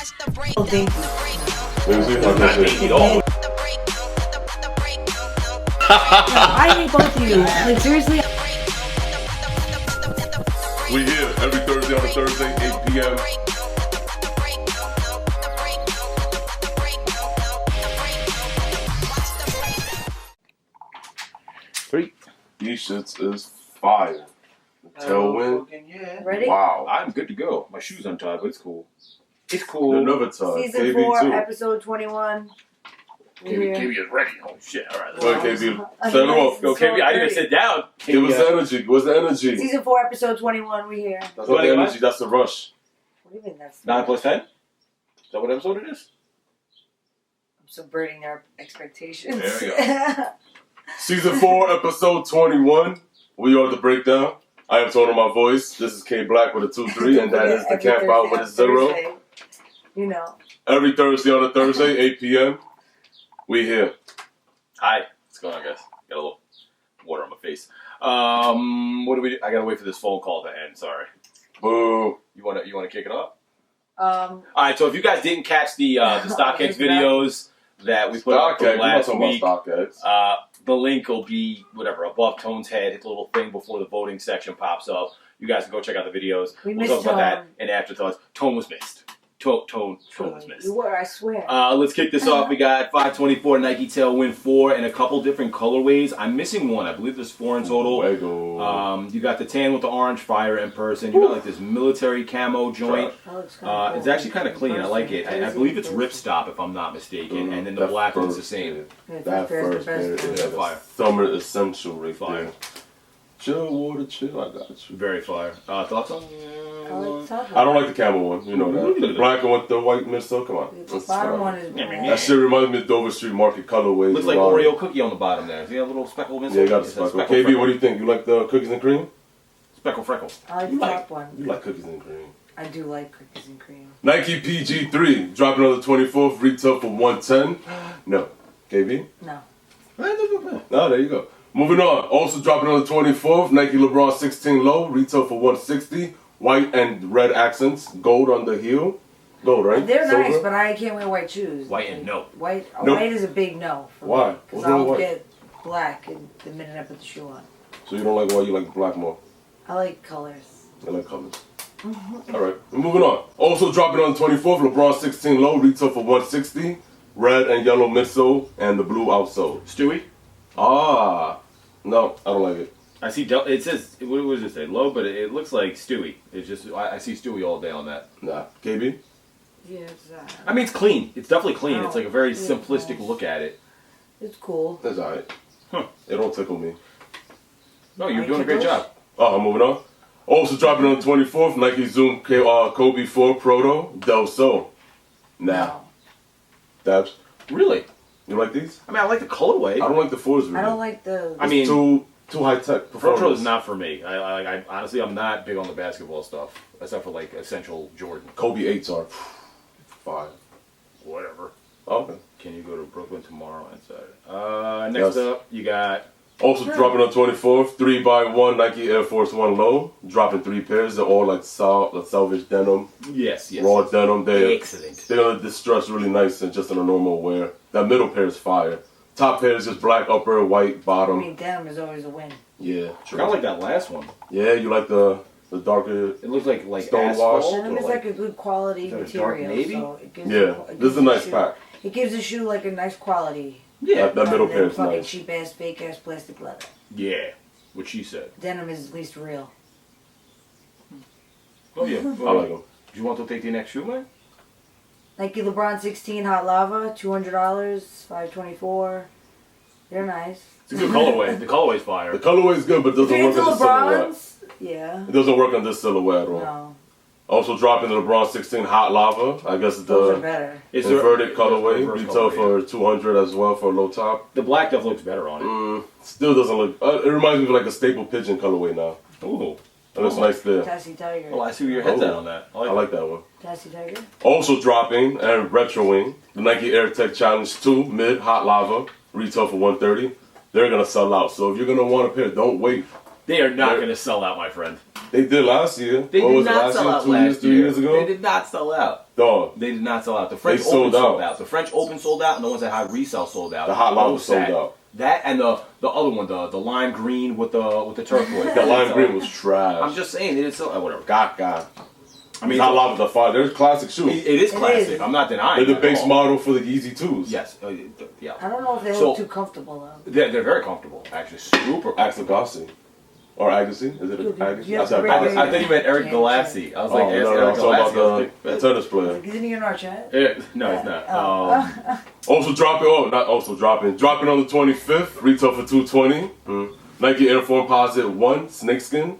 Okay. Let me see if I can say it. I hate both of you. Like, seriously. We here every Thursday on a Thursday, 8 p.m. Three. These shits is fire. Tailwind. Yeah. Ready? Wow. I'm good to go. My shoe's untied, but it's cool. It's cool. Another time. Season KB 4, too. episode 21. KB is ready. Oh shit! All right. Go ahead, KB. Set it off. Go, KB. I didn't even sit down. Give us the energy. What's the energy? Season 4, episode 21. We here. That's not the energy. That's the rush. What do you mean that's 9 plus 10. Is that what episode it is? I'm subverting their expectations. There we go. Season 4, episode 21. We are the Breakdown. I am Tony my voice. This is K Black with a 2-3, and that is the Camp Out with a 0. Thursday. You know. Every Thursday on a Thursday, 8 p.m. We here. Hi. What's going on, guys? Got a little water on my face. What do we do? I gotta wait for this phone call to end. Sorry. Boo. You wanna kick it off? All right. So if you guys didn't catch the StockX videos that we put up from last week, the link will be whatever above Tone's head. Hit the little thing before the voting section pops up. You guys can go check out the videos. We'll talk about that in afterthoughts. Tone was missed. Tone was missed. You were, I swear. Let's kick this off. We got 524 Nike Tailwind 4 and a couple different colorways. I'm missing one. I believe there's 4 in total. You got the tan with the orange, fire in person. You got like this military camo joint. It's actually kind of clean. I like it. I believe it's ripstop if I'm not mistaken. And then the black one's the same. That first pair is fire. Summer essential right there. Chill, water, chill. I got you. Very fire. Thoughts on? I don't like the camel one. You know that. The black one with the white midsole. Come on. The bottom one is that shit reminds me of Dover Street Market colorways. Looks like Oreo cookie on the bottom there. See that little speckle midsole? Yeah, you got the speckle. KB, what do you think? You like the cookies and cream? Speckle freckle. I like the top one. You like cookies and cream. I do like cookies and cream. Nike PG3 dropping on the 24th, retail for $110. No. KB? No. No, there you go. Moving on. Also dropping on the 24th, Nike LeBron 16 low, retail for $160. White and red accents, gold on the heel. Gold, right? They're Silver. nice, but I can't wear white shoes. White and no. White Nope. White is a big no for Why? me. Because What's wrong with I'll white? get black the minute I put the shoe on. So you don't like white, you like black more? I like colors. I like colors. Alright, moving on. Also dropping on the 24th, LeBron 16 low, retail for $160. Red and yellow midsole and the blue outsole. Stewie? Ah. No, I don't like it. I see, it says, what does it say? Low, but it looks like Stewie. It's just, I see Stewie all day on that. Nah. KB? Yeah, it's I mean, it's clean. It's definitely clean. Oh, it's like a very yeah, simplistic nice. look at it. It's cool. That's alright. Huh. It don't tickle me. No, you're doing a great job. Oh, I'm moving on. Also dropping on the 24th, Nike Zoom Kobe 4 Proto Del Sol. Nah. No. Dabs? Really? You like these? I mean, I like the colorway. I don't like the 4s really. I don't like the... I mean, too high tech. Protro is not for me. I honestly, I'm not big on the basketball stuff, except for like essential Jordan. Kobe 8s are fine. Whatever. Okay. Can you go to Brooklyn tomorrow and Saturday? Next up, you got... Also dropping on 24th, 3x1 Nike Air Force 1 low. Dropping 3 pairs. They're all like salvage denim. Yes. Raw denim. Excellent. They're gonna distress really nice and just in a normal wear. That middle pair is fire. Top pair is just black upper, white bottom. I mean, denim is always a win. Yeah, true. Kind of like that last one. Yeah, you like the darker. It looks like stone asphalt. wash. Denim is like a good quality is that a material. dark navy? So it gives This is a nice pack. It gives the shoe like a nice quality. Yeah. That middle pair is fucking nice. cheap ass, fake ass plastic leather. Yeah. What she said. Denim is at least real. Oh yeah. I like them. Do you want to take the next shoe, man? Nike LeBron 16 Hot Lava, $200, $524. They're nice. It's a good colorway. The colorway's fire. The colorway is good, but it If you're doesn't work into on this silhouette. LeBrons, yeah. It doesn't work on this silhouette at all. No. Also dropping the LeBron 16 Hot Lava. I guess it's Those are the better. It's inverted colorway. reverse Retail colorway, for 200 as well for a low top. The black stuff looks better on it. Still doesn't look. It reminds me of like a staple pigeon colorway now. Ooh. It looks nice there. Tassie Tiger. Well, I see where your head's at on that. I like that one. Tassie Tiger. Also dropping and retroing the Nike Air Tech Challenge 2 Mid Hot Lava. Retail for $130. They're gonna sell out. So if you're gonna want a pair, don't wait. They are not going to sell out, my friend. They did last year. They did not sell out last 2 years ago. They did not sell out. Dog. They did not sell out. The French sold Open sold out. out. The French Open sold out, and the ones that had resale sold out. The Hot Lava Both sold sat. out. That and the other one, the lime green with the turquoise. That lime green was trash. I'm just saying, they didn't sell whatever. God. I mean, Hot Lava's the fire. They're classic shoes. It is classic. I'm not denying. They're the that at base all. model for the Yeezy 2s. Yes. Yeah. I don't know if they So- look too comfortable though. They're very comfortable. Actually, super. Axe Agassi. Or Agassi? Is it Dude, Agassi? you have to said break Agassi. it. I think you meant Eric Yeah. Galassi. I was like, Oh, Eric no, I'm talking about Galassi. the tennis player. Isn't he in our chat? No, he's not. Also dropping on the 25th, retail for $220. Nike Air Foamposite 1, Snakeskin.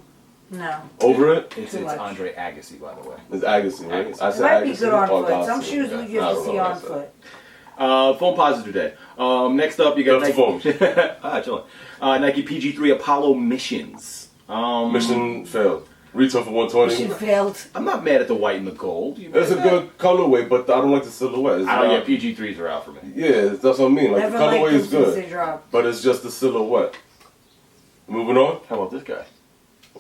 No. Over it. It's Too much. Andre Agassi, by the way. It's Agassi, right? Agassi. I It said might be Agassi good on or foot. Some Agassi. shoes Yeah, you I have to don't see know on what I said. foot. Foamposite today. Next up, you got That's Nike. foams. Chilling. Nike PG3 Apollo Missions. Mission failed. Retail for She $120. failed. I'm not mad at the white and the gold. You It's a mad at good colorway, but I don't like the silhouette. It's that? not- PG3s are out for me. Yeah, that's what I mean. Like Never the colorway liked is them since they good, dropped. but it's just the silhouette. Moving on. How about this guy?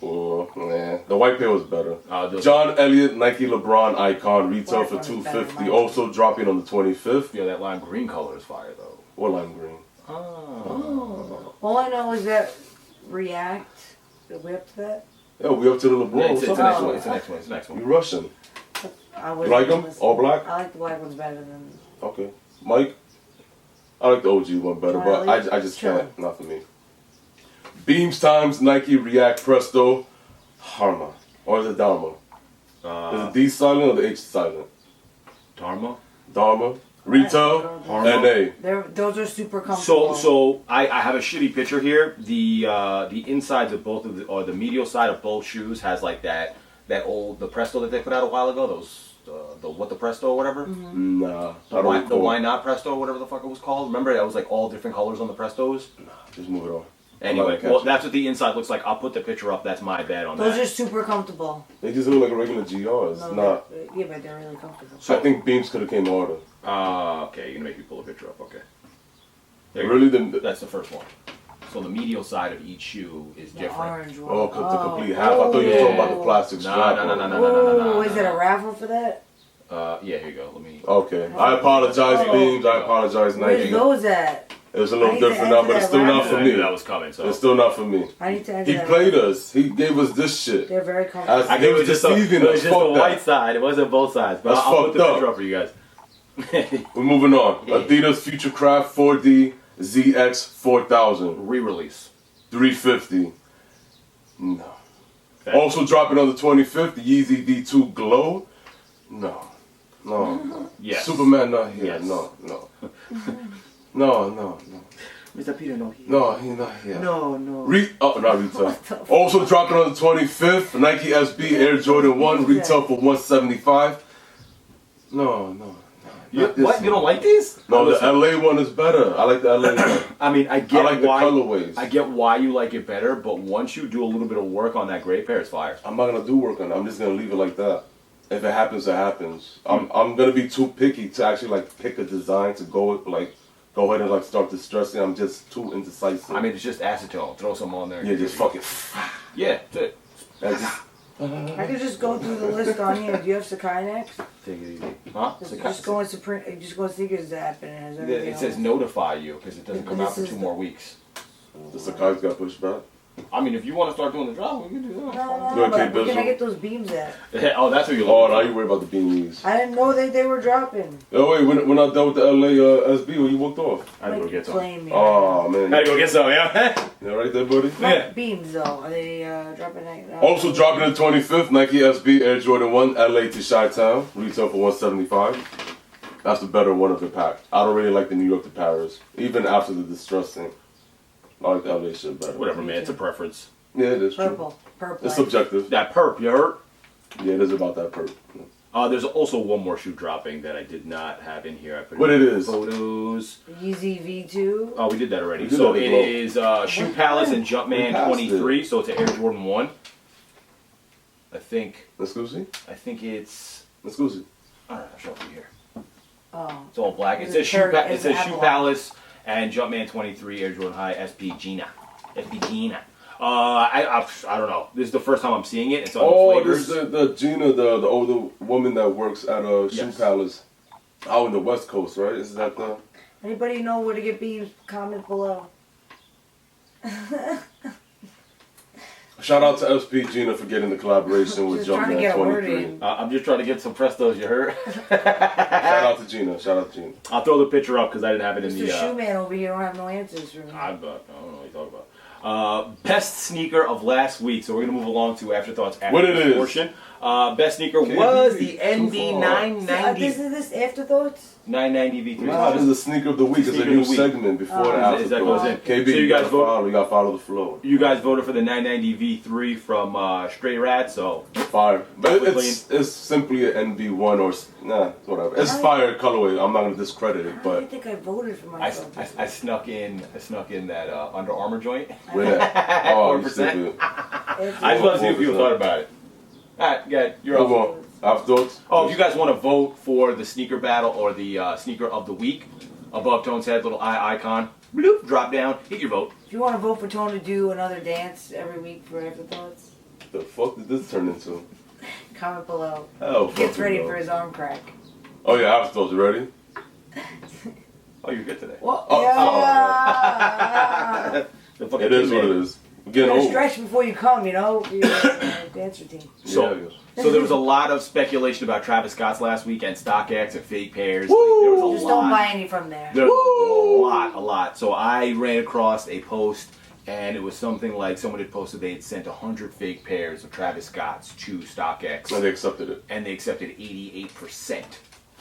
Oh, man. The white pair was better. The- John Elliott, Nike LeBron icon, retail White for one is better, $250. Mike. Also dropping on the 25th. Yeah, that lime green color is fire though. Or lime green. Oh. All I know is that React. Did we up to that? Yeah, we up to the LeBron. Yeah, it's What's the up next with one. you? It's the next one. It's the next You one. Russian. I You was like them? All black? I like the white ones better than. Okay. Mike? I like the OG one better, but I just Chilling. can't. Not for me. Beams times Nike React Presto Dharma. Or is it Dharma? Is it D silent or the H silent? Dharma. Dharma. Retail, NA. Those are super comfortable. So I have a shitty picture here. The insides of both of the, or the medial side of both shoes has like that old the Presto that they put out a while ago. Those the Presto or whatever. Nah. The why not Presto or whatever the fuck it was called. Remember that was like all different colors on the Prestos. Just move it on. Anyway, I'm not well catching. that's what the inside looks like. I'll put the picture up. That's my bad on Those that. are super comfortable. They just look like a regular GR. It's No, not. yeah, but they're really comfortable. I think Beams could have came harder. Okay, you're gonna make me pull a picture up. Okay. There you Really? go. That's the first one. So the medial side of each shoe is The different. orange one. Oh, the complete half. I thought you were talking about the plastic No, strap. no. Is it a raffle for that? Yeah, here you go. Let me. Okay. I apologize, Oh. Beams. I apologize, Where's Nike. those at? It's a I little need to different now, enter but it's that still not raffle. for I knew me. that was coming. So It's still not for me. I need to enter He that played raffle. us. He gave us this shit. They're very comfortable. I think it was deceiving it was us. just Fuck the that. white side. It wasn't both sides. But That's I'll put the fucked up. picture up for you guys. We're moving on. Adidas Futurecraft 4D ZX 4000. Re-release. 350. No. Okay. Also dropping on the 25th, the Yeezy D2 Glow. No. Yes. Superman not here. Yes. No. Mr. Peter, no. No, he's not here. No. Not retail. What the fuck? Also dropping on the 25th, Nike SB Air Jordan 1, retail for $175. No. You, Not this what? You don't one. like these? No, the Listen, LA one is better. I like the LA one. I mean, I get I like the why. colorways. I get why you like it better, but once you do a little bit of work on that gray pair, it's fire. I'm not gonna do work on it. I'm just gonna leave it like that. If it happens, it happens. I'm gonna be too picky to actually like pick a design to go ahead and like start distressing. I'm just too indecisive. I mean, it's just acetone. Throw some on there. yeah, just fucking. Yeah, that's it. I could just go through the list on here. Do you have Sakai next? Take it easy. Huh? Just go on Sneakers app and it has everything. It says else. notify you because it doesn't come out for This 2 is more weeks. The Sakai's got pushed back. I mean, if you want to start doing the drop, we can do that. No, Okay, but where can I Bizzle. get those beams at? Oh, that's what you're Oh, looking now for. you worry about the beanies. I didn't know they were dropping. Oh wait, we're not done with the LA SB. When you walked off. I had to go get some. Blame me. Oh man. I had to go get some, yeah? Yeah, right there, buddy. Not Yeah. beams though. Are they dropping? Also dropping the 25th, Nike SB Air Jordan 1, LA to Chi-Town, retail for $175. That's the better one of the pack. I don't really like the New York to Paris, even after the distress thing. I like the LA shit better. Whatever, man. It's a preference. Yeah, it is true. Purple. It's subjective. That perp, you heard? Yeah, it is about that perp. There's also one more shoe dropping that I did not have in here. I put What in it is? photos. Yeezy V2. Oh, we did that already. We did So that it as well. is Shoe Palace and We Jumpman passed 23. So it's an Air Jordan 1. I think Let's go see. it's. Let's go see. I don't know. I'll show it to you here. Oh. It's all black. It Is says it Shoe. third- It is says it Shoe Apple? Palace and Jumpman 23 Air Jordan High SP Gina. SP Gina. I don't know. This is the first time I'm seeing it. It's on the Oh, flavors. this is the Gina, the older woman that works at a shoe Yes. palace out in the West Coast, right? Is that the? Anybody know where to get bees? Comment below. Shout out to SP Gina for getting the collaboration with Just trying to Jumpman get a word 23. in. I'm just trying to get some Prestos, you heard? Shout out to Gina. Shout out to Gina. I'll throw the picture up because I didn't have it in Mr. the... Shoe Man over here don't have no answers for me. I don't know what you're talking about. Best sneaker of last week. So we're going to move along to Afterthoughts after What it this is? portion. Best sneaker Can't was be the too NB far. 990. This is this afterthoughts? 990 V3. Nah, this is the sneaker of the week. It's a Sneaker new of the week. segment before the Is that goes in. afterthought. KB, So you guys vote. You gotta follow the flow. You guys voted for the 990 V3 from Stray Rat, so Fire. But Definitely. it's simply an NB1 or it's whatever. It's fire colorway. I'm not gonna discredit it, I don't but think I voted for myself. I snuck in that Under Armour joint. with that. Oh, you 4%. stupid. I just want to see if people 4%. thought about it. Alright, good. You're Move up. on. Afterthoughts. Oh, if you guys want to vote for the sneaker battle or the sneaker of the week, above Tone's head, little eye icon, bloop, drop down, hit your vote. If you want to vote for Tone to do another dance every week for afterthoughts, The fuck did this turn into? comment below. Hell, He gets fucking ready no. for his arm crack. Oh yeah, afterthoughts. You ready? Oh, you're good today. What? Oh, Yeah. The fucking It is teammate. what it is. We're You getting gotta old. stretch before you come, you know? You're a dance routine. So there was a lot of speculation about Travis Scott's last week and StockX and fake pairs. Woo! There was a Just lot. don't buy any from there. There's Woo! a lot. So I ran across a post, and it was something like someone had posted they had sent 100 fake pairs of Travis Scott's to StockX, And they accepted it. and they accepted 88%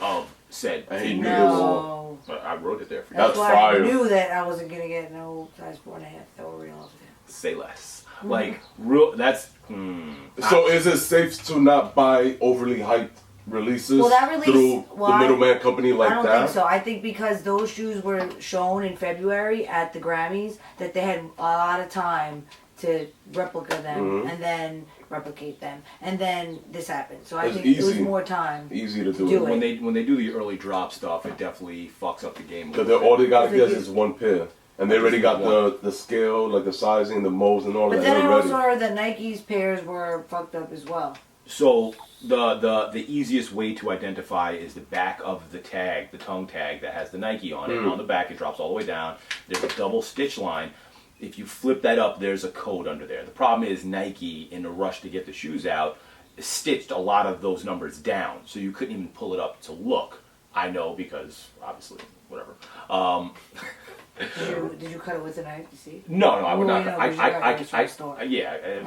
of said I fake knew pairs. there was No. But I wrote it there for you. That's That's why fire. I knew that I wasn't going to get no size 4.5 that were real. Say less. Like, real. That's. So is it safe to not buy overly hyped releases Well, that release- through well, the middleman company like I don't that? think so. I think because those shoes were shown in February at the Grammys, that they had a lot of time to replica them and then replicate them, and then this happened. So I It's think it was easy. more time. Easy to do Do it. it. When they do the early drop stuff, it definitely fucks up the game. a Because little all bit. they gotta They get do. is one pair. And they already got the scale, like the sizing, the molds and all But that. then I They're also ready. heard that Nike's pairs were fucked up as well. So the easiest way to identify is the back of the tag, the tongue tag that has the Nike on it. On the back, it drops all the way down. There's a double stitch line. If you flip that up, there's a code under there. The problem is Nike, in the rush to get the shoes out, stitched a lot of those numbers down, so you couldn't even pull it up to look. I know because obviously, whatever. Did you cut it with a knife? You see? No, I would Well, not. you know, 'cause you got it from the store.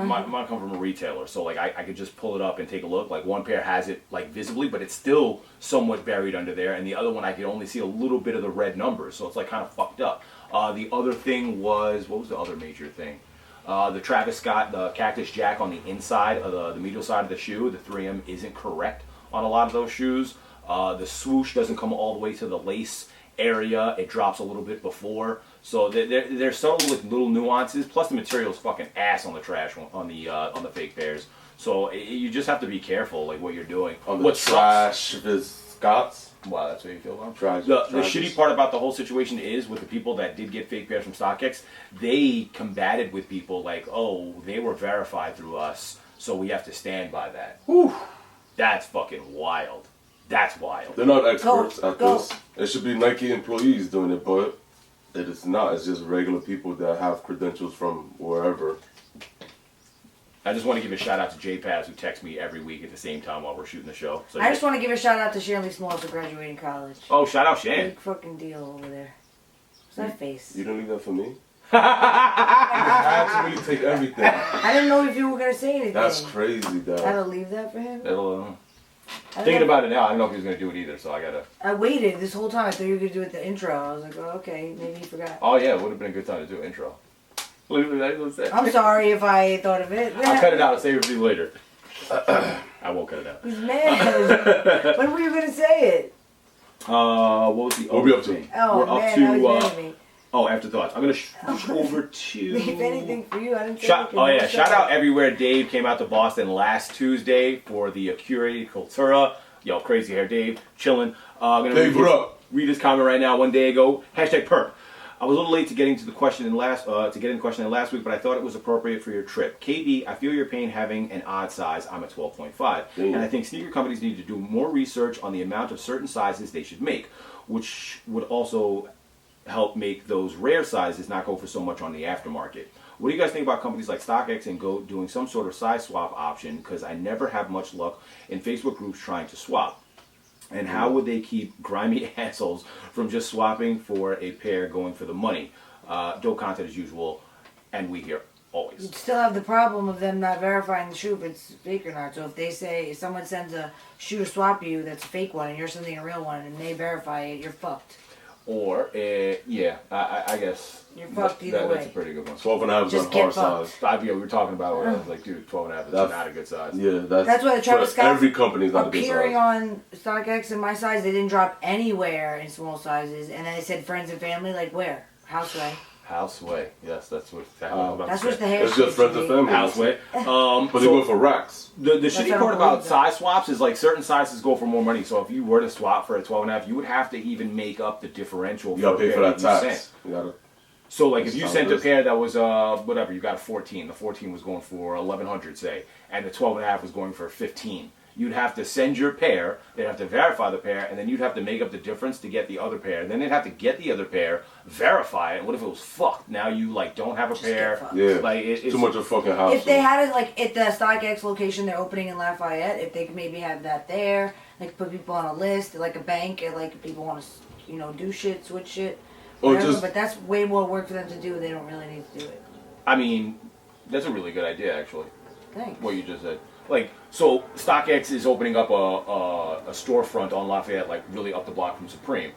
Mine come from a retailer, so like I could just pull it up and take a look. Like one pair has it like visibly, but it's still somewhat buried under there, and the other one I could only see a little bit of the red numbers, so it's like kind of fucked up. The other thing was, what was the other major thing? The Travis Scott, the Cactus Jack on the inside of the medial side of the shoe, the 3M isn't correct on a lot of those shoes. The swoosh doesn't come all the way to the lace area. It drops a little bit before. So they're subtle with little nuances. Plus the material's fucking ass on the trash one, on the fake pairs. So you just have to be careful, like what you're doing. On the What trash is Scott's. Wow, that's what you feel about. Trash. The trash shitty is- part about the whole situation is with the people that did get fake pairs from StockX, they combated with people like, oh, they were verified through us, so we have to stand by that. Whew. That's fucking wild. That's wild. They're not experts at Go. this. It should be Nike employees doing it, but it is not. It's just regular people that have credentials from wherever. I just want to give a shout out to JPaz who texts me every week at the same time while we're shooting the show. So I just want to give a shout out to Shirley Smalls for graduating college. oh, shout out Shan. Big fucking deal over there. What's that face? You didn't leave that for me? You had to really take everything. I didn't know if you were gonna say anything. That's crazy, I had dad. to leave that for him. Thinking about it now, I don't know if he was going to do it either, so I gotta. I waited this whole time. I thought you were gonna do it the intro. I was like, oh, okay, maybe he forgot. Oh, yeah, it would have been a good time to do an intro. I'm sorry if I thought of it. I'll cut it out. I'll save it for you later. I won't cut it out. He's mad. When were you gonna say it? What was the What we other up to? thing? Oh We're man, up now he's to mad at me. afterthoughts. I'm gonna switch over to. If anything for you, I didn't say Shout, anything. oh yeah! Shout out everywhere. Dave came out to Boston last Tuesday for the curated Cultura. Yo, crazy hair, Dave, chilling. I'm gonna Dave, what up? read his comment right now. One day ago, #perp. I was a little late to getting to the question in last week, but I thought it was appropriate for your trip. KB, I feel your pain having an odd size. I'm a 12.5, and I think sneaker companies need to do more research on the amount of certain sizes they should make, which would also help make those rare sizes not go for so much on the aftermarket. What do you guys think about companies like StockX and Go doing some sort of size swap option? Because I never have much luck in Facebook groups trying to swap. And how would they keep grimy assholes from just swapping for a pair going for the money? Dope content as usual, and we here always. You'd still have the problem of them not verifying the shoe if it's fake or not. So if someone sends a shoe to swap you that's a fake one and you're sending a real one and they verify it, you're fucked. Or, I guess you're fucked either way. That's a pretty good one. 12.5 is a hard size. We were talking about it. I was like, dude, 12.5 is not a good size. Yeah, that's why the Travis Scott every company's not a good size. Appearing on StockX in my size, they didn't drop anywhere in small sizes, and then they said friends and family. Like where? Houseway. Houseway. Yes, that's what. That's what the hair. It's just friends and family. Houseway. But they go for racks. The shitty part about size swaps is like certain sizes go for more money. So if you were to swap for a 12.5, you would have to even make up the differential. You gotta pay for that tax. So like if you sent a pair that was whatever, you got a 14. The 14 was going for 1,100, say, and the 12.5 was going for 15. You'd have to send your pair, they'd have to verify the pair, and then you'd have to make up the difference to get the other pair. Then they'd have to get the other pair, verify it. What if it was fucked? Now you like don't have a pair. Yeah, like it's too much of fucking house. If they had it like at the StockX location they're opening in Lafayette, if they could maybe have that there, like put people on a list, like a bank, and like people want to, do shit, switch shit, whatever. But that's way more work for them to do. They don't really need to do it. I mean, that's a really good idea, actually. Thanks. What you just said. Like, so StockX is opening up a storefront on Lafayette, like really up the block from Supreme.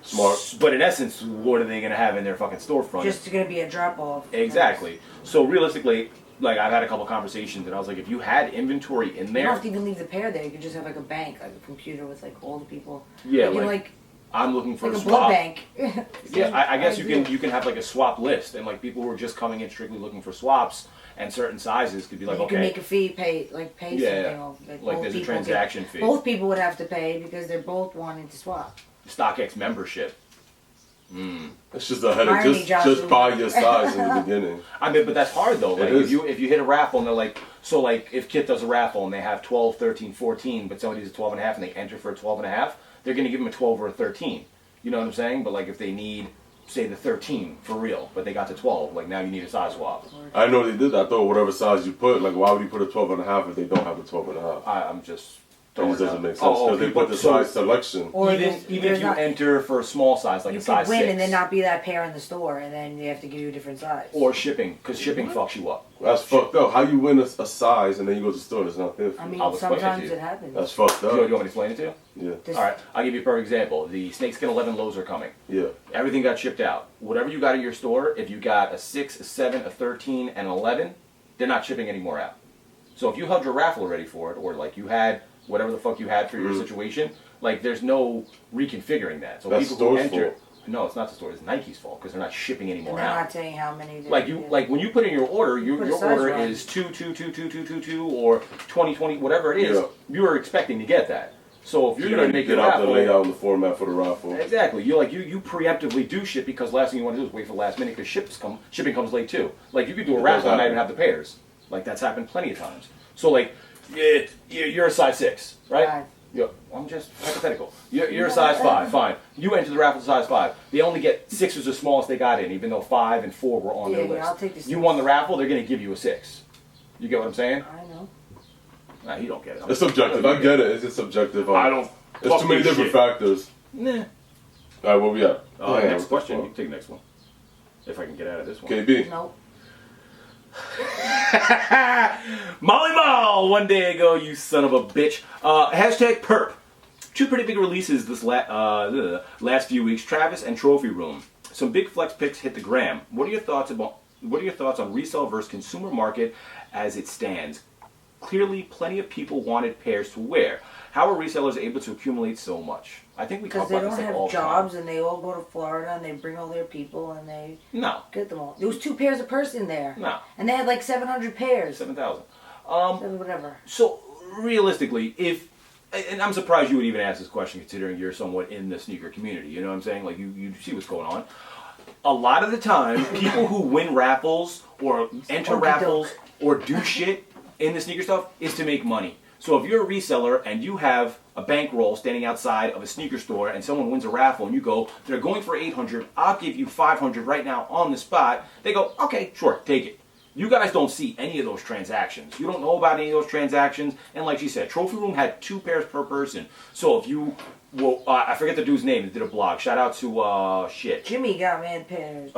Smart. But in essence, what are they going to have in their fucking storefront? Just going to be a drop-off. Exactly. So realistically, like I've had a couple conversations and I was like, if you had inventory in there... You don't have to even leave the pair there. You could just have like a bank, like a computer with like all the people. Yeah, like I'm looking for like a blood swap. bank. Yeah, I guess you can have like a swap list, and like people who are just coming in strictly looking for swaps and certain sizes could be like, you okay, can make a fee, pay something off. Like there's a transaction fee. Both people would have to pay because they're both wanting to swap. StockX membership. It's just a headache. Just buy your size in the beginning. I mean, but that's hard though. Like if you hit a raffle and they're like, so like if Kit does a raffle and they have 12, 13, 14, but somebody's a 12.5 and they enter for a 12.5, they're going to give them a 12 or a 13. You know what I'm saying? But like if they need, say, the 13 for real, but they got to 12, like now you need a size swap. I know they did that though. Whatever size you put, like why would you put a 12.5 if they don't have a 12.5? I'm just. That just doesn't make sense because they put the size selection. Or even if you enter for a small size, like a size 6. You could win and then not be that pair in the store, and then you have to give you a different size. Or shipping, because shipping fucks you up. That's fucked up. How you win a size and then you go to the store and it's not there for you? I mean, sometimes it happens. That's fucked up. Do you want me to explain it to you? Yeah. All right, I'll give you a perfect example. The Snakeskin 11 lows are coming. Yeah. Everything got shipped out. Whatever you got in your store, if you got a 6, a 7, a 13, and an 11, they're not shipping any more out. So if you held your raffle already for it, or like you had whatever the fuck you had for your situation, like there's no reconfiguring that. So that's people who store's enter, fault. No, it's not the store. It's Nike's fault because they're not shipping any more and they're out. not saying how many. Like when you put in your order, your order is 2 or 20, whatever it is. Yeah. You are expecting to get that. So if you're going to make your raffle, the layout and the format for the raffle. Exactly. You preemptively do shit because last thing you want to do is wait for the last minute because shipping comes late too. Like you could do a raffle and not even have the pairs. Like that's happened plenty of times. So like you're a size 6, right? I'm just hypothetical. You're a size 5, fine. You enter the raffle size 5. They only get 6 was the smallest they got in, even though 5 and 4 were on their list. I'll take the 6. You won the raffle, they're going to give you a 6. You get what I'm saying? I know. Nah, you don't get it. It's subjective. I get it. It's just subjective. I don't. There's too many different factors. Nah. All right, where we at? Next question. You can take the next one. If I can get out of this one. KB. Nope. Molly Ball, one day ago, you son of a bitch. Hashtag perp. 2 pretty big releases this last few weeks. Travis and Trophy Room. Some big flex picks hit the gram. What are your thoughts on resale versus consumer market as it stands? Clearly, plenty of people wanted pairs to wear. How are resellers able to accumulate so much? I think we talk about this all the time. Because they don't have jobs and they all go to Florida and they bring all their people and they get them all. There was 2 pairs a person there. No. And they had like 700 pairs. 7,000. Whatever. So, realistically, and I'm surprised you would even ask this question considering you're somewhat in the sneaker community. You know what I'm saying? Like, you see what's going on. a lot of the time, people who win raffles or enter raffles or do shit in the sneaker stuff is to make money. So if you're a reseller and you have a bankroll standing outside of a sneaker store and someone wins a raffle and you go, they're going for 800, I'll give you 500 right now on the spot. They go, okay, sure, take it. You guys don't see any of those transactions. You don't know about any of those transactions. And like she said, Trophy Room had 2 pairs per person. So if you, well, I forget the dude's name that did a blog. Shout out to, Jimmy got mad pairs.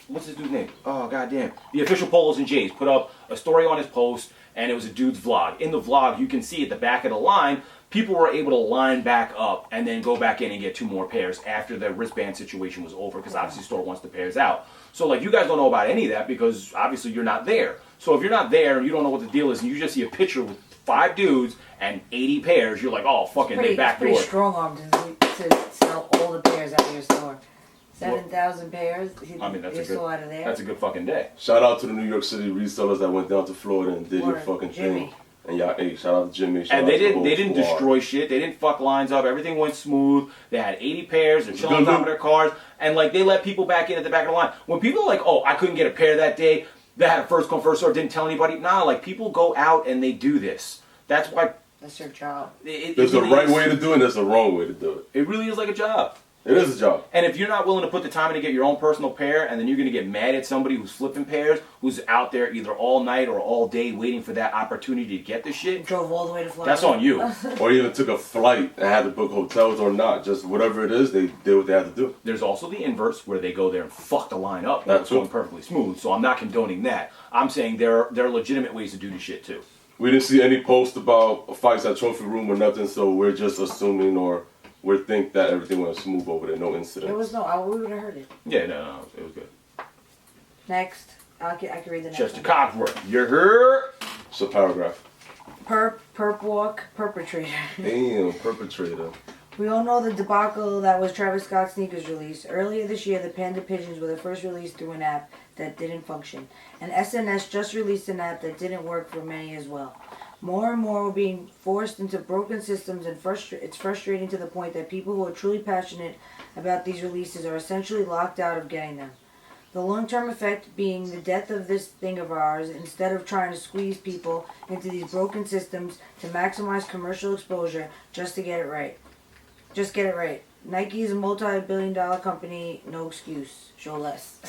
What's his dude's name? Oh, goddamn. The Official Polos and J's put up a story on his post, and it was a dude's vlog. In the vlog, you can see at the back of the line, people were able to line back up and then go back in and get 2 more pairs after the wristband situation was over, because obviously the store wants the pairs out. So, like, you guys don't know about any of that because obviously you're not there. So if you're not there and you don't know what the deal is and you just see a picture with 5 dudes and 80 pairs, you're like, oh, fucking, they backdoor. It's pretty strong arm to sell all the pairs out of your store. 7,000 pairs. I mean, that's out of there. That's a good fucking day. Shout out to the New York City resellers that went down to Florida and did your fucking thing. And y'all, hey, shout out to Jimmy. And they didn't destroy shit. They didn't fuck lines up. Everything went smooth. They had 80 pairs. They're chilling on top of their cars. And like they let people back in at the back of the line. When people are like, oh, I couldn't get a pair that day. They had a first come first serve. Didn't tell anybody. Nah, like people go out and they do this. That's why. That's their job. There's a right way to do it and there's a wrong way to do it. It really is like a job. It is a job. And if you're not willing to put the time in to get your own personal pair, and then you're going to get mad at somebody who's flipping pairs, who's out there either all night or all day waiting for that opportunity to get the shit. Drove all the way to Florida. That's on you. Or even took a flight and had to book hotels or not. Just whatever it is, they did what they had to do. There's also the inverse where they go there and fuck the line up. That's going perfectly smooth. So I'm not condoning that. I'm saying there are legitimate ways to do the shit too. We didn't see any post about fights at Trophy Room or nothing, so we're just assuming or we think that everything went smooth over there, no incident. It was we would have heard it. Yeah, no, it was good. Next, I can read the next Chester one. Cogsworth, you're here. It's a paragraph. Perp walk perpetrator. Damn, perpetrator. We all know the debacle that was Travis Scott's sneakers release. Earlier this year, the Panda Pigeons were the first released through an app that didn't function. And SNS just released an app that didn't work for many as well. More and more were being forced into broken systems, and it's frustrating to the point that people who are truly passionate about these releases are essentially locked out of getting them. The long-term effect being the death of this thing of ours, instead of trying to squeeze people into these broken systems to maximize commercial exposure just to get it right. Just get it right. Nike is a multi-billion-dollar company, no excuse. Show less.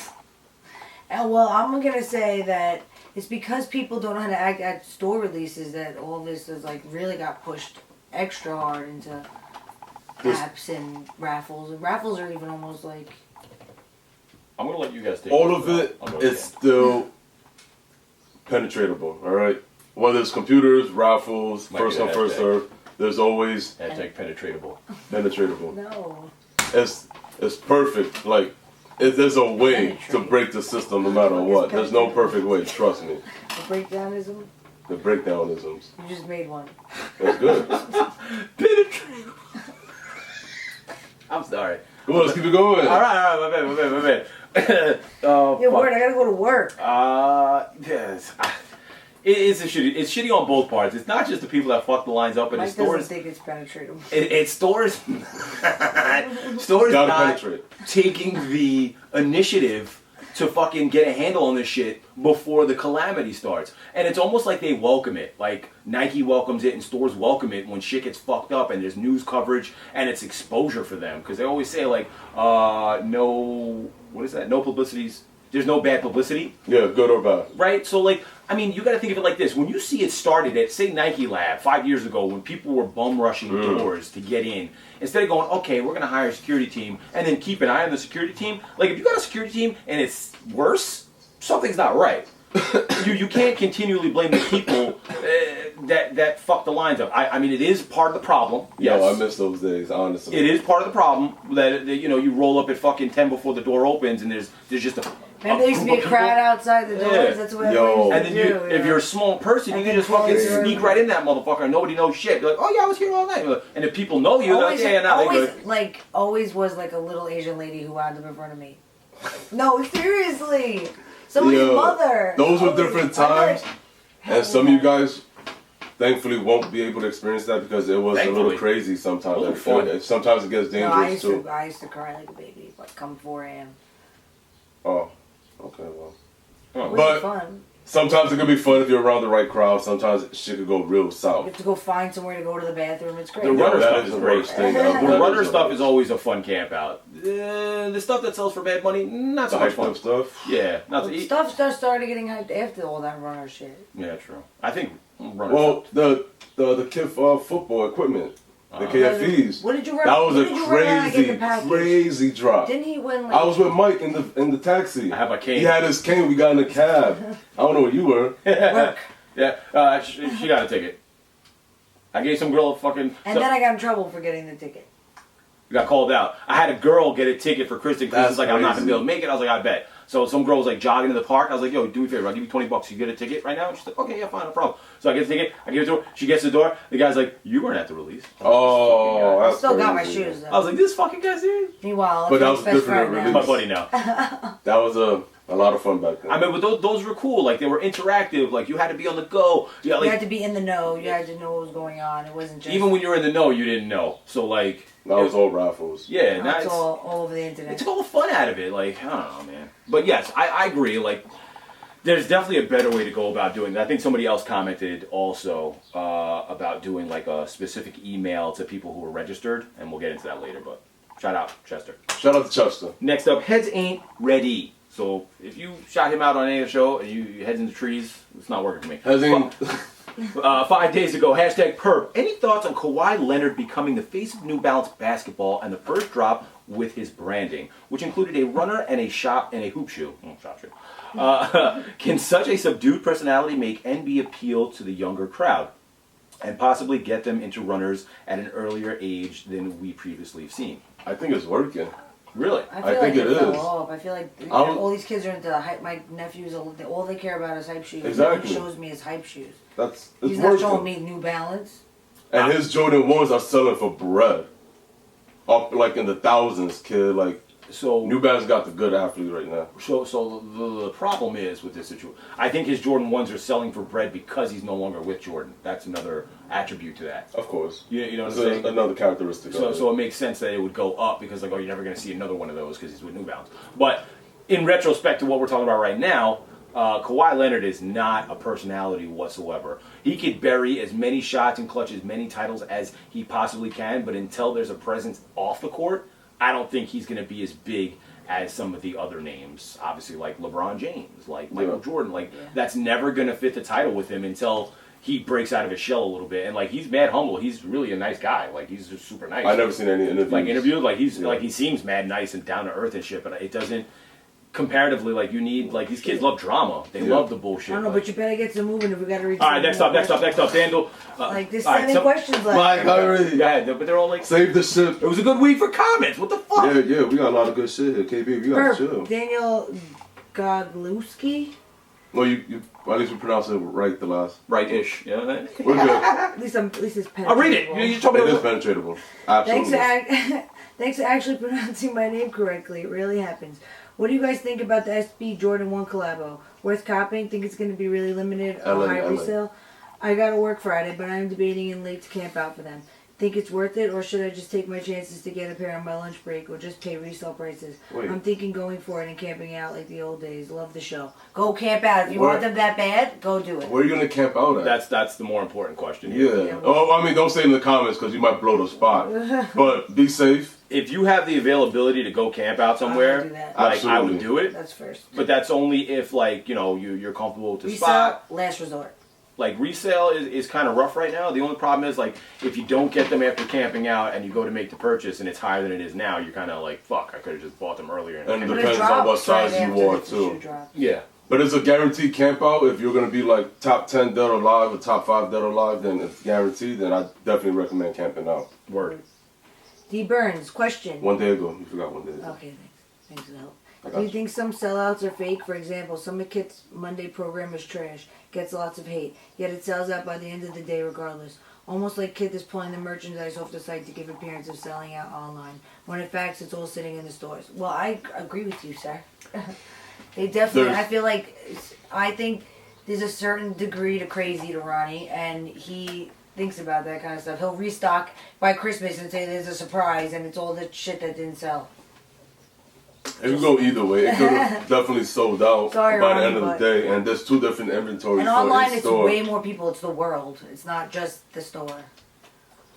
And well, I'm going to say that it's because people don't know how to act at store releases that all this is like really got pushed extra hard into apps and raffles. And raffles are even almost like... I'm going to let you guys take all of it is still penetratable, alright? Whether it's computers, raffles, first come, first serve, there's always... Hashtag penetratable. Penetratable. No. It's perfect. Like, there's a way to break the system no matter what. There's no perfect way, trust me. The breakdownism? The breakdownisms. You just made one. That's good. Penetratable. I'm sorry. Come on, let's keep it going. All right, my bad. Word, I gotta go to work. Yes. It's shitty on both parts. It's not just the people that fuck the lines up in the stores. Doesn't think it's penetratable. It's stores. Stores Gotta not penetrate. taking the initiative to fucking get a handle on this shit before the calamity starts. And it's almost like they welcome it. Like Nike welcomes it and stores welcome it when shit gets fucked up and there's news coverage and it's exposure for them. Because they always say like, no publicities. There's no bad publicity. Yeah, good or bad. Right? So, like, I mean, you got to think of it like this. When you see it started at, say, Nike Lab 5 years ago, when people were bum rushing doors to get in, instead of going, okay, we're going to hire a security team and then keep an eye on the security team, like, if you got a security team and it's worse, something's not right. You can't continually blame the people that fuck the lines up. I mean, it is part of the problem. Yes. Yo, I miss those days, honestly. It is part of the problem that you roll up at fucking 10 before the door opens and there's just a... Remember there used to be a crowd outside the doors? Yeah. That's what everyone used to do. If you're a small person, you can just fucking sneak right in that motherfucker and nobody knows shit. You're like, oh yeah, I was here all night. And if people know you, always, they're like, always was like a little Asian lady who wound up in front of me. No, seriously. Somebody's mother. Those were different times. And some of you guys, thankfully, won't be able to experience that because it was a little crazy sometimes. Sometimes it gets dangerous too. I used to cry like a baby. like come 4 a.m. Oh, okay, well. It But was fun. sometimes it could be fun if you're around the right crowd. Sometimes shit could go real You south. have to go find somewhere to go to the bathroom. It's great. The runner that stuff is is the great. worst thing. The runner stuff is always a fun camp out. The stuff that sells for bad money, not so The much hyped fun. up stuff. Yeah, not to eat. Stuff just started getting hyped after all that runner shit. Yeah, true. I think runner Well, stuff. the kid football equipment, the KFEs. What did you run? That was what a did you run around and get the package? crazy drop. Didn't he win? Like, I was with Mike in the taxi. I have my cane. He had his cane. We got in the cab. I don't know where you were. work. Yeah, she got a ticket. I gave some girl a fucking... And then I got in trouble for getting the ticket. got called out. I had a girl get a ticket for Kristen. Kristen's like, I'm not going to be able to make it. I was like, I bet. So some girl was like jogging in the park. I was like, yo, do me a favor. I'll give you $20. You get a ticket right now? And she's like, okay, yeah, fine, no problem. So I get the ticket. I give it to her. She gets to the door. The guy's like, you weren't at the release. Oh, I that's still got my crazy. shoes though. I was like, this fucking guy's serious? Meanwhile, But that was best different friend than now. My buddy now. That was a lot of fun back then. I mean, but those were cool. Like, they were interactive. Like, you had to be on the go. Yeah, You like, had to be in the know. You had to know what was going on. It wasn't just even when you were in the know, you didn't know. So, like... That was all raffles. Yeah, no, now it's all over the internet. it took all the fun out of it. Like, I don't know, man. But yes, I agree. Like, there's definitely a better way to go about doing that. I think somebody else commented also about doing like a specific email to people who are registered, and we'll get into that later. But shout out Chester. Shout out to Chester. Next up, heads ain't ready. So if you shot him out on any of the show and you heads in the trees, it's not working for me. Heads ain't. 5 days ago, hashtag perp. Any thoughts on Kawhi Leonard becoming the face of New Balance basketball and the first drop with his branding, which included a runner and a hoop shoe? Shop shoe. Can such a subdued personality make NB appeal to the younger crowd and possibly get them into runners at an earlier age than we previously have seen? I think it's working. Really? I feel I like think it fell is. off. I feel like all these kids are into hype. My nephews, all they care about is hype shoes. Exactly. He shows me his hype shoes. It's He's working. not showing me New Balance. And his Jordan 1s are selling for bread. Up like in the thousands, kid. Like, So New Balance got the good athletes right now. So the problem is with this situation, I think his Jordan 1s are selling for bread because he's no longer with Jordan. That's another attribute to that. Of course. You know what I'm It's saying? another characteristic. of it. So it makes sense that it would go up because, like, oh, you're never going to see another one of those because he's with New Balance. But in retrospect to what we're talking about right now, Kawhi Leonard is not a personality whatsoever. He could bury as many shots and clutch as many titles as he possibly can, but until there's a presence off the court, I don't think he's going to be as big as some of the other names. Obviously, like LeBron James, like Michael Jordan. Like, that's never going to fit the title with him until he breaks out of his shell a little bit. And, like, he's mad humble. He's really a nice guy. Like, he's just super nice. I've never seen any interviews. Like, he seems mad nice and down to earth and shit, but it doesn't... Comparatively, like, you need, like, these kids love drama. They love the bullshit. I don't know, but you better get some moving if we got to reach. All right, next up, Dandel. Like, there's all right, 7 questions left. Mike, hurry. Go ahead, but they're all like, Save the ship. it was a good week for comments. What the fuck? Yeah, we got a lot of good shit here. KB, we got to chill. Daniel Godlewski. Well, you at least we pronounced it right the last. Right-ish. Yeah. We're good. At least it's penetrable. I'll read it. You told me It to is penetratable. Absolutely. Thanks for actually pronouncing my name correctly. It really happens. What do you guys think about the SB Jordan 1 collabo? Worth copying? Think it's going to be really limited or high resale? I got to work Friday, but I'm debating in late to camp out for them. Think it's worth it, or should I just take my chances to get a pair on my lunch break, or just pay resale prices? Wait. I'm thinking going for it and camping out like the old days. Love the show. Go camp out. If you want them that bad, go do it. Where are you going to camp out at? That's the more important question. Yeah. Oh, I mean, don't say it in the comments because you might blow the spot. But be safe. If you have the availability to go camp out somewhere, I would do that. like, I would Absolutely. do it. That's first. But that's only if, like, you know, you're comfortable with the Resale, spot. last resort. Like, resale is kind of rough right now. The only problem is, like, if you don't get them after camping out and you go to make the purchase and it's higher than it is now, you're kind of like, fuck, I could have just bought them earlier. And it But depends it on what drops right size you after wore, the too. shoe drop. Yeah. But it's a guaranteed camp out. If you're going to be like top 10 dead or alive or top 5 dead or alive, then it's guaranteed. Then I definitely recommend camping out. Word. D. Burns, question. One day ago. You forgot one day ago. Okay, thanks. Thanks for the help. I got Do you you. think some sellouts are fake? For example, Summer Kit's Monday program is trash, gets lots of hate, yet it sells out by the end of the day regardless. Almost like Kit is pulling the merchandise off the site to give appearance of selling out online, when in fact it's all sitting in the stores. Well, I agree with you, sir. They definitely, I think there's a certain degree to crazy to Ronnie, and he thinks about that kind of stuff. He'll restock by Christmas and say there's a surprise, and it's all the shit that didn't sell. It could go either way. It could have definitely sold out Sorry, by the Ronnie, end of the day. And there's two different inventories. And online, it's way more people. It's the world. It's not just the store.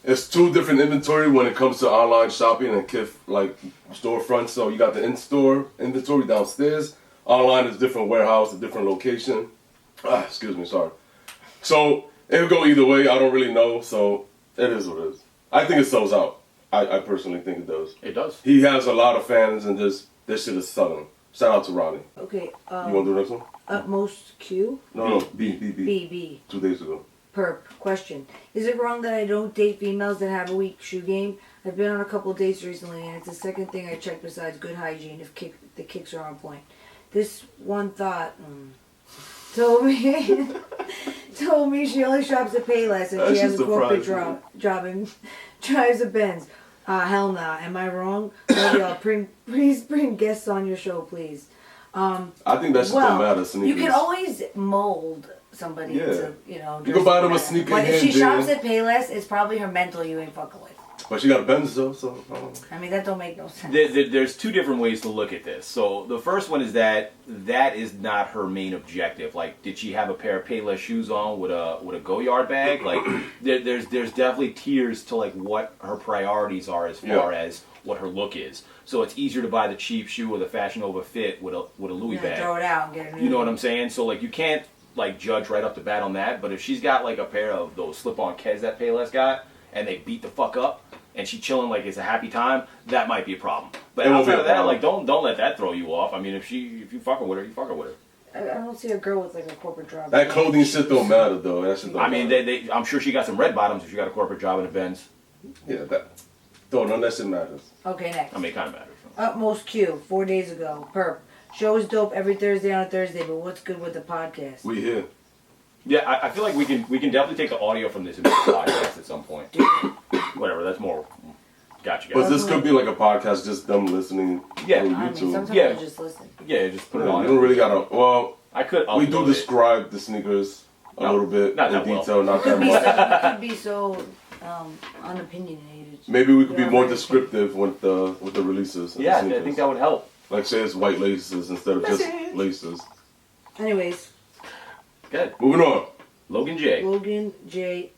It's two different inventory when it comes to online shopping and storefronts. So you got the in-store inventory downstairs. Online is different warehouse, a different location. Excuse me, sorry. So it could go either way. I don't really know. So it is what it is. I think it sells out. I personally think it does. It does. He has a lot of fans, and this shit is selling. Shout out to Ronnie. Okay. You want to do the next one? Utmost Q? No, B. B. 2 days ago. Perp. Question. Is it wrong that I don't date females that have a weak shoe game? I've been on a couple of dates recently, and it's the second thing I check besides good hygiene if the kicks are on point. This one thought told me she only shops at Payless and she has a corporate job and drives a Benz. Hell nah. Am I wrong? Y'all, please bring guests on your show, please. I think that shit don't matter. Sneakers. You can always mold somebody to, you can buy them a sneaker. But if she shops at Payless, it's probably her mental you ain't fucking with. But she got a Benz though, so. I mean, that don't make no sense. There's two different ways to look at this. So the first one is that is not her main objective. Like, did she have a pair of Payless shoes on with a Go Yard bag? Like, there's definitely tiers to like what her priorities are as far as what her look is. So it's easier to buy the cheap shoe or the Fashion Nova fit with a Louis bag. Throw it out and get a new. You know what I'm saying? So like you can't like judge right off the bat on that. But if she's got like a pair of those slip-on Keds that Payless got, and they beat the fuck up, and she's chilling like it's a happy time, that might be a problem. But outside of that, like don't let that throw you off. I mean, if you fucking with her, you fucking with her. I don't see a girl with like a corporate job. That clothing shit don't matter though. That shit don't matter. I'm sure she got some red bottoms if she got a corporate job in a Benz. Yeah, none of that shit matters. Okay, next. I mean, it kind of matters. Utmost Q, 4 days ago. Perp. Show is dope every Thursday on a Thursday, but what's good with the podcast? We here. Yeah, I feel like we can definitely take the audio from this and make a podcast at some point. Whatever, that's more. Gotcha. But this could be like a podcast, just them listening through YouTube. I mean, sometimes I just listen. Yeah, just put it on. You don't really gotta. Well, I could. We do describe the sneakers a little bit in detail, not that much. It could be so unopinionated. Maybe we could be more descriptive with the releases. Yeah, I think that would help. Like say it's white laces instead of just laces. Anyways. Good. Moving on. Logan J.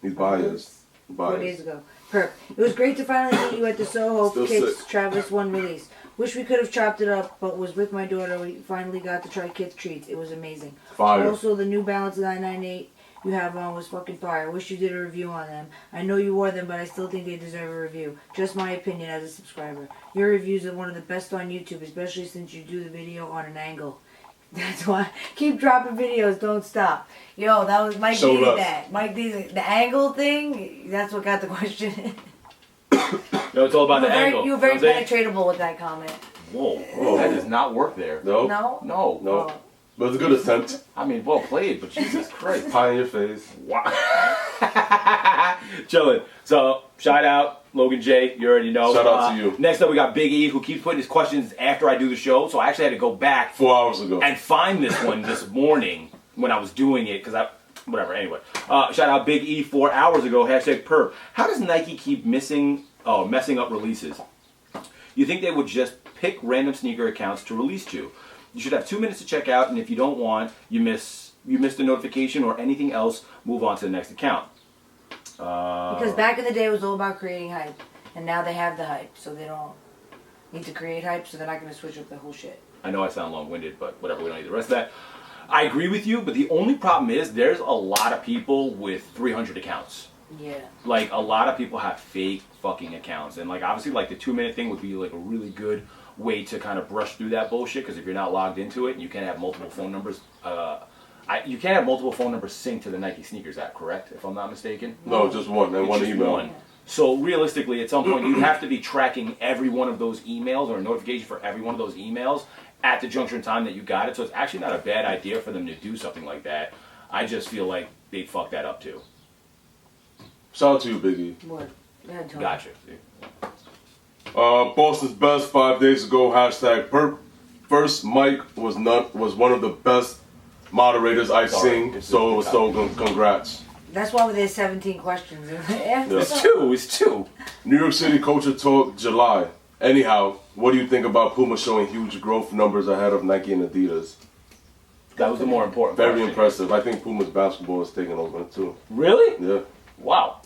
He's biased. 4 days ago. Perp. It was great to finally meet you at the Soho Kits Travis 1 release. Wish we could have chopped it up, but was with my daughter. We finally got to try Kits treats. It was amazing. Fire. Also, the New Balance 998 you have on was fucking fire. Wish you did a review on them. I know you wore them, but I still think they deserve a review. Just my opinion as a subscriber. Your reviews are one of the best on YouTube, especially since you do the video on an angle. That's why. Keep dropping videos. Don't stop. Yo, that was Mike needed that. Mike needed the angle thing. That's what got the question. No, it's all about the angle. You were very penetratable with that comment. Whoa. That does not work there. No. No. Oh. But it's a good attempt. I mean, well played, but Jesus Christ. Pie in your face. Wow. Chilling. So, shout out, Logan J. You already know. Shout out to you. Next up, we got Big E, who keeps putting his questions after I do the show. So, I actually had to go back 4 hours ago and find this one this morning when I was doing it. Whatever, anyway. Shout out Big E 4 hours ago. #perp. How does Nike keep messing up releases? You think they would just pick random sneaker accounts to release to? You should have 2 minutes to check out, and if you don't want, you miss the notification or anything else, move on to the next account. Because back in the day, it was all about creating hype, and now they have the hype, so they don't need to create hype, so they're not going to switch up the whole shit. I know I sound long-winded, but whatever, we don't need the rest of that. I agree with you, but the only problem is there's a lot of people with 300 accounts. Yeah. Like, a lot of people have fake fucking accounts, and like obviously like the 2 minute thing would be like a really good way to kind of brush through that bullshit, because if you're not logged into it and you can't have multiple phone numbers, you can't have multiple phone numbers synced to the Nike Sneakers app, correct? If I'm not mistaken. No, just one, and one email. One. So realistically, at some point, you have to be tracking every one of those emails or a notification for every one of those emails at the juncture in time that you got it. So it's actually not a bad idea for them to do something like that. I just feel like they'd fuck that up too. Shout out to you, Biggie. What? Gotcha. Boston's best 5 days ago. #perp. First, Mike was one of the best moderators I've seen. So congrats. That's why there's 17 questions. It's two. New York City Culture Talk, July. Anyhow, what do you think about Puma showing huge growth numbers ahead of Nike and Adidas? That was the more important Very question. impressive. I think Puma's basketball is taking over too. Really? Yeah. Wow.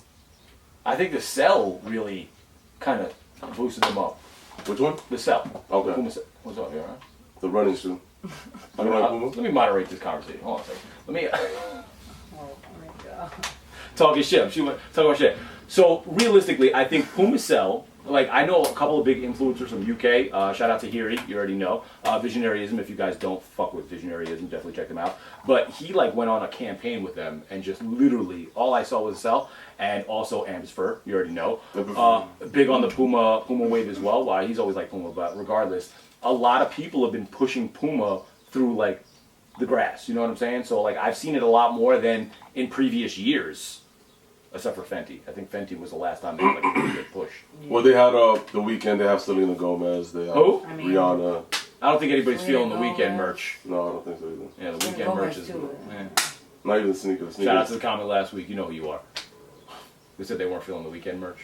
I think the Cell really kind of boosted them up. Which one? The Cell. Okay. Puma Cell. What's up here, huh? The running shoe. You like Puma? Let me moderate this conversation. Hold on a second. Let me Oh my god. talking shit. Talking about shit. So realistically, I think Puma Cell. Like, I know a couple of big influencers from UK. Shout out to Hiri, you already know. Visionaryism, if you guys don't fuck with Visionaryism, definitely check them out. But he, like, went on a campaign with them and just literally, all I saw was a Cell and also Am's Fur, you already know. Big on the Puma wave as well. Why? He's always like Puma, but regardless, a lot of people have been pushing Puma through, like, the grass, you know what I'm saying? So, like, I've seen it a lot more than in previous years. Except for Fenty. I think Fenty was the last time they had like a really big push. Well, they had the weekend. They have Selena Gomez. They have Who? Rihanna. I don't think anybody's feeling the Selena weekend Gomez. merch. No, I don't think so either. Yeah, the Selena weekend merch Gomez is too. Not even sneakers. Shout out to the comment last week. You know who you are. We said they weren't feeling the weekend merch.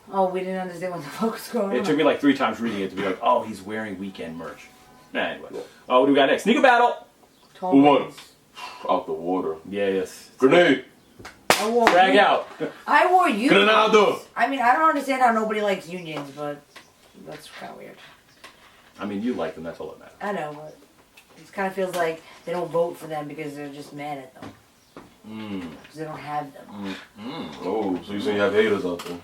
Oh, we didn't understand what the fuck was going on. It took me like 3 times reading it to be like, oh, he's wearing weekend merch. Nah, anyway. What do we got next? Sneaker battle. Who won? Out the water. Yeah, yes. Grenade. I wore Drag out. I wore unions. Granado. I mean, I don't understand how nobody likes unions, but that's kind of weird. I mean, you like them. That's all that matters. I know, but it kind of feels like they don't vote for them because they're just mad at them. Because they don't have them. Oh, so you say you have haters out there?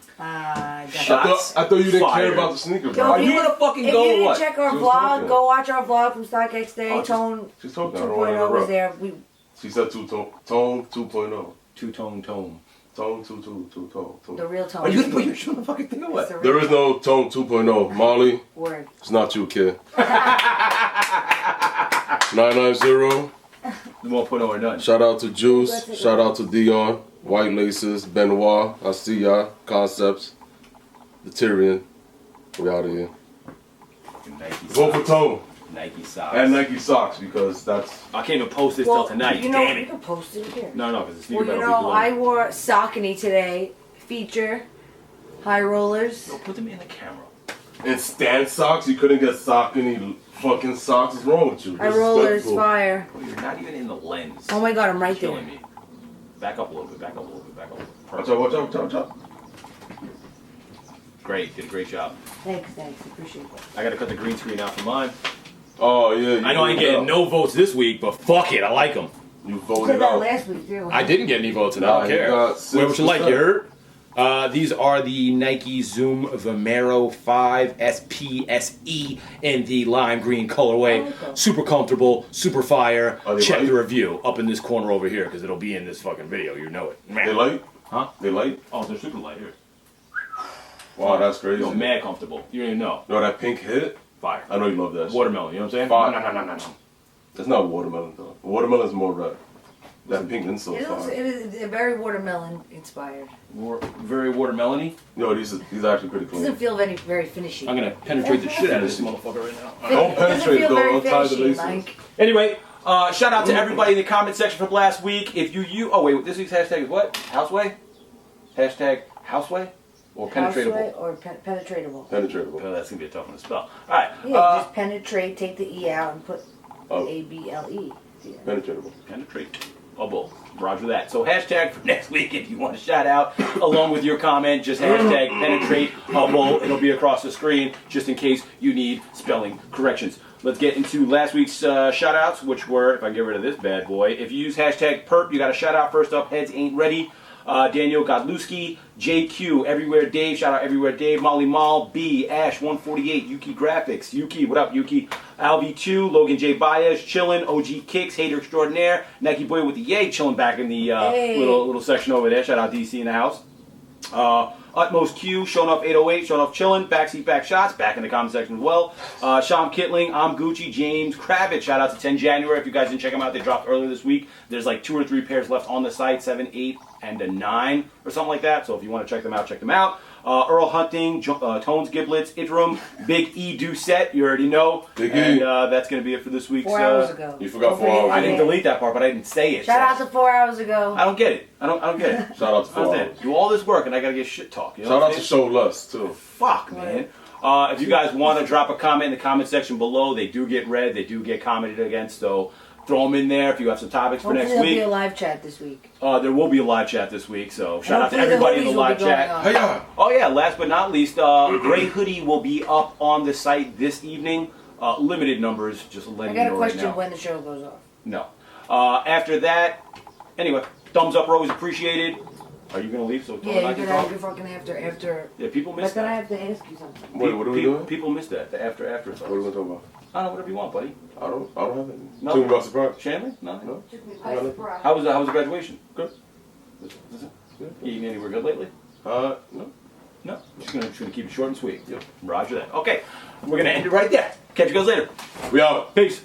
Shots I thought you didn't fired. care about the sneaker, Yo, bro. Are you gonna fucking if go you or didn't what? check our She was vlog, talking. go watch our vlog from StockX Day. Oh, Tone She's talking. I don't want to 2.0 was interrupt. there. She said tone 2.0. Two-tone tone. Tone 2.0. The real Tone. Are you gonna put your shit on the fucking thing or what? It's the real There is no tone 2.0. Molly, word. it's not you, kid. 990. The 1.0 or none. Shout out to Juice. Shout out to Dion. White Laces. Benoit. I see ya. Concepts. The Tyrion. We out of here. Nike Vote for socks. Tone. Nike socks. And Nike socks because that's. I can't even post this till tonight. You know, Damn you it. can post it here. No, because the sneaker Well, you battle know, will I be wore Saucony today. Feature. High rollers. Yo, put them in the camera. And stand socks? You couldn't get Saucony fucking socks? What's wrong with you? High rollers. Disrespectful. Fire. Oh, you're not even in the lens. Oh my god, I'm right Killing there. me. Back up a little bit. Back up a little bit. Back up a little bit. Watch Perfect. out, watch out, watch out. Great. Did a great job. Thanks. Appreciate that. I got to cut the green screen out for mine. Oh, yeah. I know I ain't getting no votes this week, but fuck it. I like them. You You voted said that out. last week, too. I didn't get any votes, and I Nah, don't you care. got What you like, 6%. you heard? These are the Nike Zoom Vomero 5 SPSE in the lime green colorway. Okay. Super comfortable, super fire. Are they Check light? the review up in this corner over here because it'll be in this fucking video. You know it. They light? Huh? They light? Oh, they're super light here. Wow, that's crazy. Yo, mad comfortable. You don't even know. You know that pink hit? Fire. I know you love that shit. Watermelon, you know what I'm saying? Fire. No. It's not watermelon, though. Watermelon's more red. That pink insole It is fire. is very watermelon inspired. Very watermelon-y. Yo, these are actually pretty It clean. doesn't feel very finishy. I'm gonna penetrate the shit out of this motherfucker right now. Don't It doesn't penetrate, feel though. very Untie the fishy, laces. Mike. Anyway, shout out to everybody in the comment section from last week. If you oh wait, this week's hashtag is what? Houseway? Hashtag houseway? Or penetratable? Houseway or penetratable. Penetratable. Oh, that's gonna be a tough one to spell. Alright. Yeah, just penetrate, take the E out, and put Oh. ABLE. Yeah. Penetratable. Penetrate. Bubble. Roger that. So hashtag for next week if you want to shout out along with your comment, just hashtag penetrate bubble. It'll be across the screen just in case you need spelling corrections. Let's get into last week's shout outs, which were, if I get rid of this bad boy, if you use hashtag perp, you got a shout out. First up, Heads Ain't Ready. Daniel Godlewski, JQ, Everywhere Dave, shout out Everywhere Dave, Molly Mall, B, Ash148, Yuki Graphics, Yuki, what up Yuki, Alv2, Logan J. Baez, Chillin', OG Kicks, Hater Extraordinaire, Nike Boy with the Yay, chilling back in the little section over there, shout out DC in the house. Utmost Q, showing off 808, showing off chillin', backseat back shots, back in the comment section as well. Sean Kittling, I'm Gucci, James Kravitz, shout out to 10 January. If you guys didn't check them out, they dropped earlier this week. There's like 2 or 3 pairs left on the site, 7, 8, and a 9 or something like that. So if you want to check them out, check them out. Earl Hunting, Tones Giblets, Idrum, Big E Doucette, you already know. Big E. And that's going to be it for this week's. 4 hours ago. You forgot Don't 4 forget hours I it. didn't delete that part, but I didn't say it. Shout out to 4 hours ago. I don't get it. I don't get it. Shout out to 4 Understand? hours. Do all this work and I gotta get shit talk. You know Shout what out I'm to saying? Show Lust, too. Fuck, man. If you guys want to drop a comment in the comment section below, they do get read, they do get commented against, so throw them in there if you have some topics for next Hopefully week. There'll be a live chat this week. There will be a live chat this week, so shout out to everybody in the live chat. Hey-ya. Oh yeah, last but not least, Gray Hoodie will be up on the site this evening. Limited numbers, just letting you know right now. I got a question when the show goes off. No. After that, anyway, thumbs up are always appreciated. Are you gonna leave? So yeah, you're gonna have your fucking after. Yeah, people miss that. that. I have to ask you something. Wait, what are we doing? People miss that. The after stuff. What are we gonna talk about? I don't know, whatever you want, buddy. I don't have it. No. Talking about surprise. Shanley? Nothing. No. How was the graduation? Good. You eating anywhere good lately? No. No. Just gonna keep it short and sweet. Yep. Roger that. Okay, we're gonna end it right there. Catch you guys later. We out. Peace.